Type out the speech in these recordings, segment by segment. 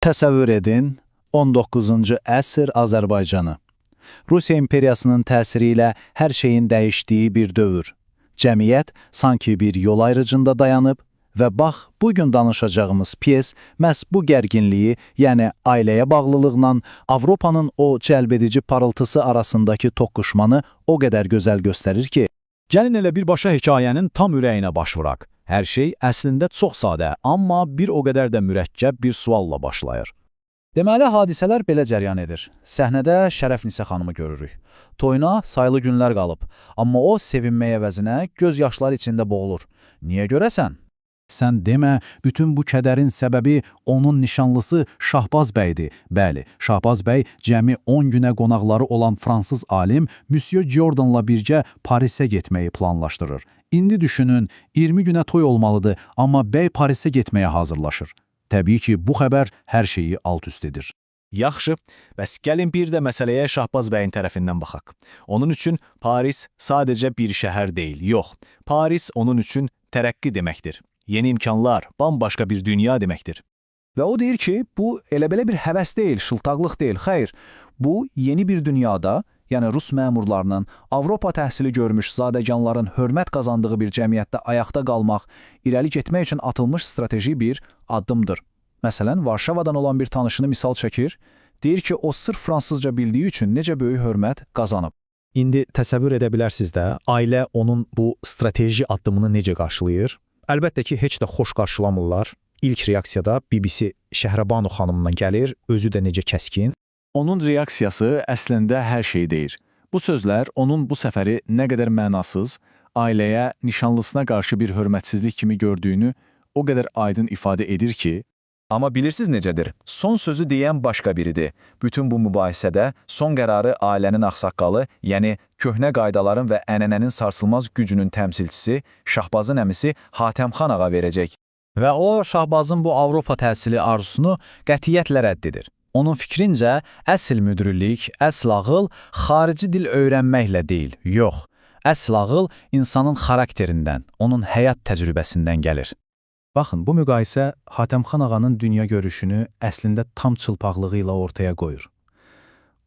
Təsəvvür edin, 19-cu əsr Azərbaycanı. Rusiya imperiyasının təsiri ilə hər şeyin dəyişdiyi bir dövr. Cəmiyyət sanki bir yol ayrıcında dayanıb və bax, bugün danışacağımız pyes məhz bu gərginliyi, yəni ailəyə bağlılıqla Avropanın o cəlbedici parıltısı arasındakı toqquşmanı o qədər gözəl göstərir ki, Gəlin elə birbaşa hekayənin tam ürəyinə baş vuraq. Hər şey əslində çox sadə, amma bir o qədər də mürəkkəb bir sualla başlayır. deməli hadisələr belə cəryan edir. Səhnədə Şərəf Nisə xanımı görürük. Toyuna sayılı günlər qalıb, amma o sevinmək əvəzinə göz yaşları içində boğulur. Niyə görəsən? Sən demə, bütün bu kədərin səbəbi onun nişanlısı Şahbaz bəydir. Bəli, Şahbaz bəy cəmi 10 günə qonaqları olan fransız alim Monsieur Jordanla birgə Parisə getməyi planlaşdırır. İndi düşünün, 20 günə toy olmalıdır, amma bəy Parisə getməyə hazırlaşır. Təbii ki, bu xəbər hər şeyi alt-üst edir. Yaxşı, bəs gəlin bir də məsələyə Şahbaz bəyin tərəfindən baxaq. Onun üçün Paris sadəcə bir şəhər deyil, yox. Paris onun üçün tərəqqi deməkdir. Yeni imkanlar, bambaşqa bir dünya deməkdir. Və o deyir ki, bu elə-belə bir həvəs deyil, şıltaqlıq deyil, xeyr. Bu, yeni bir dünyada, yəni Rus məmurlarının, Avropa təhsili görmüş zadəganların hörmət qazandığı bir cəmiyyətdə ayaqda qalmaq, irəli getmək üçün atılmış strateji bir addımdır. Məsələn, Varşavadan olan bir tanışını misal çəkir, deyir ki, o sırf fransızca bildiyi üçün necə böyük hörmət qazanıb. İndi təsəvvür edə bilərsiniz də, ailə onun bu strateji addımını necə qarşılayır? Əlbəttə ki, heç də xoş qarşılamırlar. İlk reaksiyada BBC Şəhrabanu xanımından gəlir, özü də necə kəskin. Onun reaksiyası əslində hər şey deyir. Bu sözlər onun bu səfəri nə qədər mənasız, ailəyə, nişanlısına qarşı bir hörmətsizlik kimi gördüyünü o qədər aydın ifadə edir ki, amma bilirsiniz necədir? Son sözü deyən başqa biridir. Bütün bu mübahisədə son qərarı ailənin ağsaqqalı, yəni köhnə qaydaların və ənənənin sarsılmaz gücünün təmsilçisi Şahbazın əmisi Hatəmxan ağa verəcək. Və o, Şahbazın bu Avropa təhsili arzusunu qətiyyətlə rədd edir. Onun fikrincə, əsl müdürlük, əsl ağıl xarici dil öyrənməklə deyil, yox. Əsl ağıl insanın xarakterindən, onun həyat təcrübəsindən gəlir. Baxın, bu müqayisə Hatəmxan ağanın dünya görüşünü əslində tam çılpaqlığı ilə ortaya qoyur.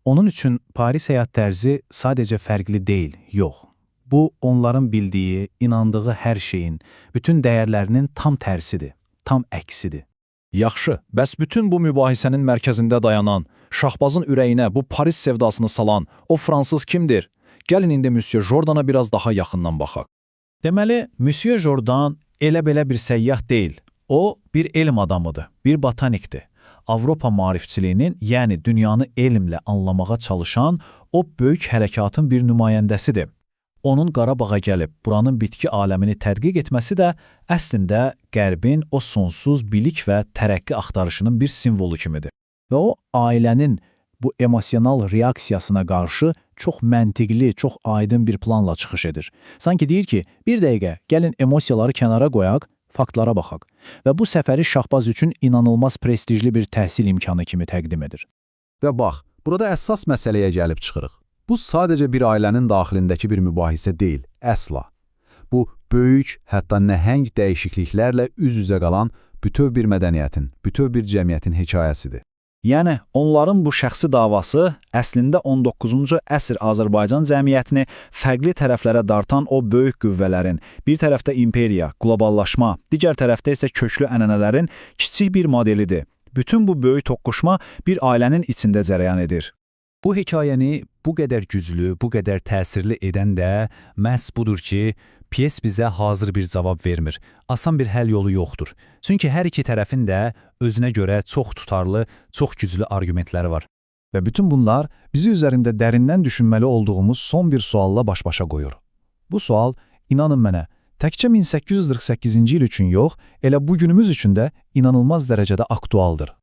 Onun üçün Paris həyat tərzi sadəcə fərqli deyil, yox. Bu, onların bildiyi, inandığı hər şeyin, bütün dəyərlərinin tam tərsidir, tam əksidir. yaxşı, bəs bütün bu mübahisənin mərkəzində dayanan, Şahbazın ürəyinə bu Paris sevdasını salan o fransız kimdir? Gəlin indi Monsieur Jordana biraz daha yaxından baxaq. Deməli, Monsieur Jordan elə-belə bir səyyah deyil. O, bir elm adamıdır, bir botanikdir. Avropa maarifçiliyinin, yəni dünyanı elmlə anlamağa çalışan o böyük hərəkatın bir nümayəndəsidir. Onun Qarabağa gəlib buranın bitki aləmini tədqiq etməsi də əslində Qərbin o sonsuz bilik və tərəqqi axtarışının bir simvolu kimidir. Və o, ailənin bu emosional reaksiyasına qarşı çox məntiqli, çox aydın bir planla çıxış edir. Sanki deyir ki, bir dəqiqə, gəlin emosiyaları kənara qoyaq, faktlara baxaq. Və bu səfəri Şahbaz üçün inanılmaz prestijli bir təhsil imkanı kimi təqdim edir. Və bax, burada əsas məsələyə gəlib çıxırıq. Bu sadəcə bir ailənin daxilindəki bir mübahisə deyil, əsla. Bu, böyük, hətta nəhəng dəyişikliklərlə üz-üzə qalan bütöv bir mədəniyyətin, bütöv bir cəmiyyətin hekayəsidir. Yəni, onların bu şəxsi davası əslində 19-cu əsr Azərbaycan cəmiyyətini fərqli tərəflərə dartan o böyük qüvvələrin, bir tərəfdə imperiya, qloballaşma, digər tərəfdə isə köklü ənənələrin kiçik bir modelidir. Bütün bu böyük toqquşma bir ailənin içində cərəyan edir. Bu hekayəni bu qədər güclü, bu qədər təsirli edən də məhz budur ki, pyes bizə hazır bir cavab vermir. Asan bir həll yolu yoxdur. Çünki hər iki tərəfin də özünə görə çox tutarlı, çox güclü arqumentləri var. Və bütün bunlar bizi üzərində dərindən düşünməli olduğumuz son bir sualla baş-başa qoyur. Bu sual, inanın mənə, təkcə 1848-ci il üçün yox, elə bugünümüz üçün də inanılmaz dərəcədə aktualdır.